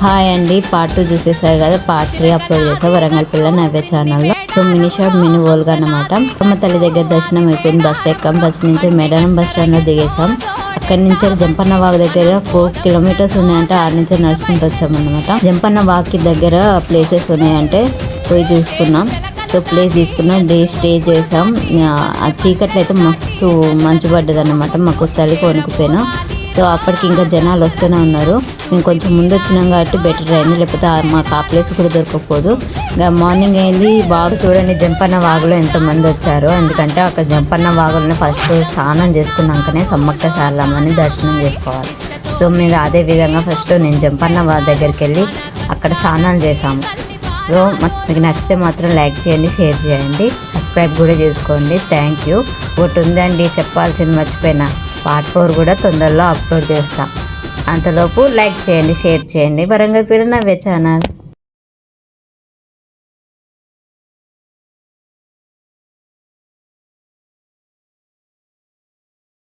Hi అండి, part 2 చూసేసారు కదా. Part 3 upload చేసా వరంగల్ పిల్ల నవ్య ఛానల్లో. So mini short mini Volga అనమాట. అమ్మ తల్లి దగ్గర దర్శనం అయిపోయింది. బస్సు ఎక్కాం. బస్సు నుంచి మేడారం బస్ స్టాండ్లో దిగేసాం. అక్కడి నుంచి జంపన్న వాగు దగ్గర 4 కిలోమీటర్స్ ఉన్నాయంటే ఆడ నుంచి నడుచుకుంటూ వచ్చామన్నమాట. జంపన్న వాగ్కి దగ్గర ప్లేసెస్ ఉన్నాయంటే పోయి చూసుకున్నాం. సో ప్లేస్ తీసుకున్నాం, డే స్టే చేసాం. ఆ చీకట్లో అయితే మస్తు మంచు పడ్డది అనమాట. మాకు చలికి వణుకుపోయినాం. సో అప్పటికి ఇంకా జనాలు వస్తూనే ఉన్నారు. మేము కొంచెం ముందు వచ్చినాం కాబట్టి బెటర్ అయింది, లేకపోతే మాకు ఆ ప్లేస్ కూడా దొరకకపోదు. ఇంకా మార్నింగ్ అయింది. వాగు చూడండి, జంపన్న వాగులో ఎంతమంది వచ్చారు. ఎందుకంటే అక్కడ జంపన్న వాగులోనే ఫస్ట్ స్నానం చేసుకున్నాకనే సమ్మక్క సారలమ్మని దర్శనం చేసుకోవాలి. సో మీరు అదే విధంగా ఫస్ట్ నేను జంపన్న వాగు దగ్గరికి వెళ్ళి అక్కడ స్నానాలు చేసాము. సో మీకు నచ్చితే మాత్రం లైక్ చేయండి, షేర్ చేయండి, సబ్స్క్రైబ్ కూడా చేసుకోండి. Thank you. ఒకటి ఉందండి చెప్పాల్సింది, మర్చిపోయినా. పార్ట్ 4 కూడా తొందరలో అప్లోడ్ చేస్తాం. అంతలోపు లైక్ చేయండి, షేర్ చేయండి. వరంగల్ పిల్ల నవ్య ఛానల్.